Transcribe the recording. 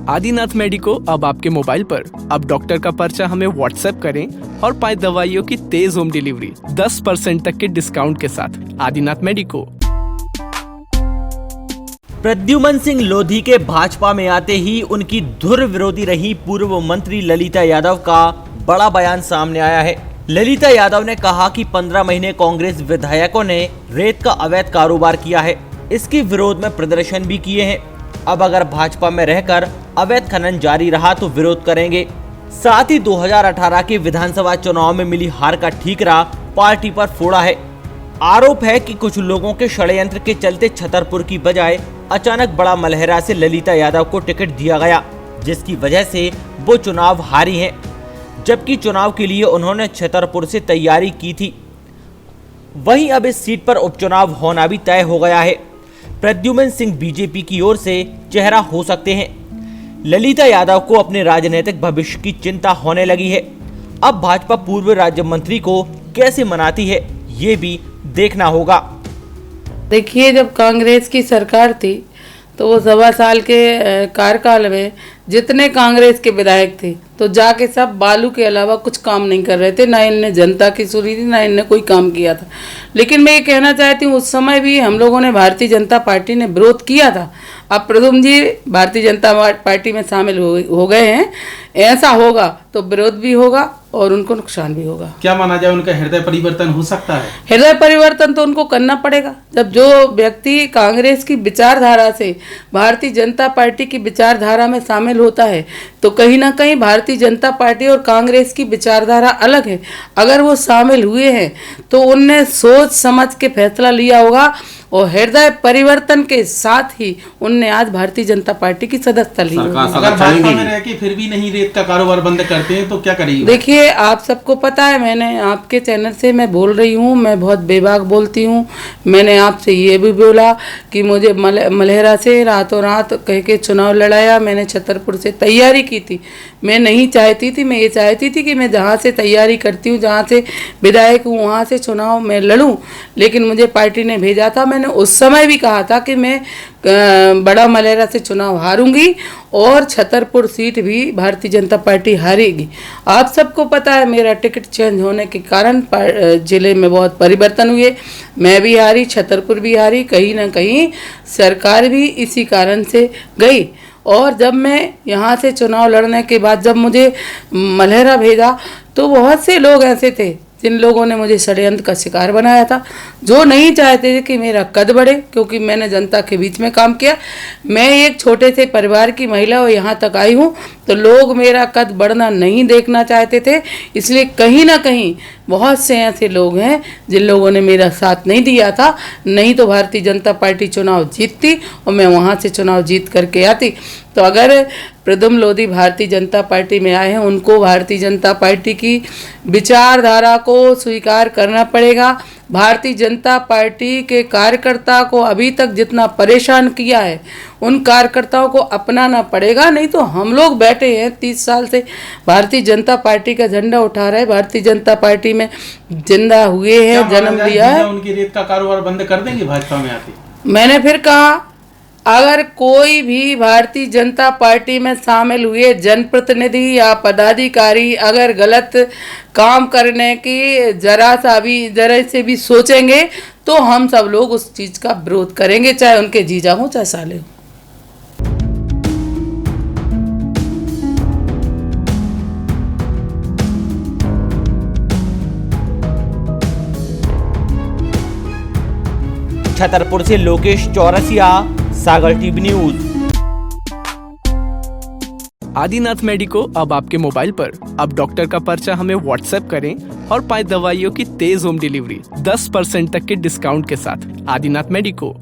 Adinath medico अब आपके mobile पर। अब डॉक्टर का पर्चा हमें व्हाट्सएप करें और पाएं दवाइयों की तेज होम डिलीवरी 10% तक के डिस्काउंट के साथ। आदिनाथ मेडिको। प्रद्युमन सिंह लोधी के भाजपा में आते ही उनकी धुर विरोधी रही पूर्व मंत्री ललिता यादव का बड़ा बयान सामने आया है। ललिता यादव ने कहा कि 15 महीने कांग्रेस विधायकों ने रेत का अवैध कारोबार किया है, इसके विरोध में प्रदर्शन भी किए हैं। अब अगर भाजपा में रहकर अवैध खनन जारी रहा तो विरोध करेंगे। साथ ही 2018 के विधानसभा चुनाव में मिली हार का ठीकरा पार्टी पर फोड़ा है। आरोप है कि कुछ लोगों के षड्यंत्र के चलते छतरपुर की बजाय अचानक बड़ा मलहरा से ललिता यादव को टिकट दिया गया, जिसकी वजह से वो चुनाव हारी हैं, जबकि चुनाव के लिए उन्होंने छतरपुर से तैयारी की थी। वहीं अब इस सीट पर उपचुनाव होना भी तय हो गया है। प्रद्युमन सिंह बीजेपी की ओर से चेहरा हो सकते हैं। ललिता यादव को अपने राजनीतिक भविष्य की चिंता होने लगी है। अब भाजपा पूर्व राज्य मंत्री को कैसे मनाती है, ये भी देखना होगा। देखिए, जब कांग्रेस की सरकार थी तो वो 1.25 साल के कार्यकाल में जितने कांग्रेस के विधायक थे तो जाके सब बालू के अलावा कुछ काम नहीं कर रहे थे। ना इनने जनता की सुनी थी, ना इनने कोई काम किया था। लेकिन मैं ये कहना चाहती हूँ, उस समय भी हम लोगों ने, भारतीय जनता पार्टी ने विरोध किया था। अब प्रद्युम्न जी भारतीय जनता पार्टी में शामिल हो गए हैं, ऐसा होगा तो विरोध भी होगा और उनको नुकसान भी होगा। क्या माना जाए, उनका हृदय परिवर्तन हो सकता है? हृदय परिवर्तन तो उनको करना पड़ेगा। जब जो व्यक्ति कांग्रेस की विचारधारा से भारतीय जनता पार्टी की विचारधारा में शामिल होता है तो कहीं ना कहीं भारतीय जनता पार्टी और कांग्रेस की विचारधारा अलग है। अगर वो शामिल हुए हैं तो उनने सोच समझ के फैसला लिया होगा और हृदय परिवर्तन के साथ ही उनने आज भारतीय जनता पार्टी की सदस्यता ली। अगर भाजपा में रह के फिर भी नहीं रेत का कारोबार बंद करते हैं तो क्या करेगी? देखिए, आप सबको पता है, मैंने आपके चैनल से मैं बोल रही हूँ, मैं बहुत बेबाक बोलती हूँ। मैंने आपसे ये भी बोला कि मुझे मलहरा से रातों रात कह के चुनाव लड़ाया। मैंने छतरपुर से तैयारी की थी। मैं नहीं चाहती थी, मैं ये चाहती थी कि मैं जहाँ से तैयारी करती हूँ, जहाँ से विधायक हूँ, वहाँ से चुनाव में लड़ूँ। लेकिन मुझे पार्टी ने भेजा था। मैंने उस समय भी कहा था कि मैं बड़ा मलहरा से चुनाव हारूंगी और छतरपुर सीट भी भारतीय जनता पार्टी हारेगी। आप सबको पता है, मेरा टिकट चेंज होने के कारण जिले में बहुत परिवर्तन हुए। मैं भी हारी, छतरपुर भी हारी, कहीं ना कहीं सरकार भी इसी कारण से गई। और जब मैं यहाँ से चुनाव लड़ने के बाद जब मुझे मलहरा भेजा तो बहुत से लोग ऐसे थे जिन लोगों ने मुझे षड्यंत्र का शिकार बनाया था, जो नहीं चाहते थे कि मेरा कद बढ़े, क्योंकि मैंने जनता के बीच में काम किया। मैं एक छोटे से परिवार की महिला और यहाँ तक आई हूँ तो लोग मेरा कद बढ़ना नहीं देखना चाहते थे। इसलिए कहीं ना कहीं बहुत से ऐसे लोग हैं जिन लोगों ने मेरा साथ नहीं दिया था, नहीं तो भारतीय जनता पार्टी चुनाव जीतती और मैं वहाँ से चुनाव जीत करके आती। तो अगर प्रद्युम्न लोधी भारतीय जनता पार्टी में आए हैं, उनको भारतीय जनता पार्टी की विचारधारा को स्वीकार करना पड़ेगा। भारतीय जनता पार्टी के कार्यकर्ता को अभी तक जितना परेशान किया है, उन कार्यकर्ताओं को अपनाना पड़ेगा। नहीं तो हम लोग बैठे हैं 30 साल से भारतीय जनता पार्टी का झंडा उठा रहे हैं, भारतीय जनता पार्टी में जिंदा हुए हैं, जन्म लिया है। उनकी रेत का कारोबार बंद कर देंगे भाजपा में आते? मैंने फिर कहा, अगर कोई भी भारतीय जनता पार्टी में शामिल हुए जनप्रतिनिधि या पदाधिकारी अगर गलत काम करने की जरा से भी सोचेंगे तो हम सब लोग उस चीज का विरोध करेंगे, चाहे उनके जीजा हो चाहे साले हो। छतरपुर से लोकेश चौरसिया, सागर टीवी न्यूज। आदिनाथ मेडिको अब आपके मोबाइल पर। अब डॉक्टर का पर्चा हमें व्हाट्सएप करें और पाएं दवाइयों की तेज होम डिलीवरी 10% तक के डिस्काउंट के साथ। आदिनाथ मेडिको।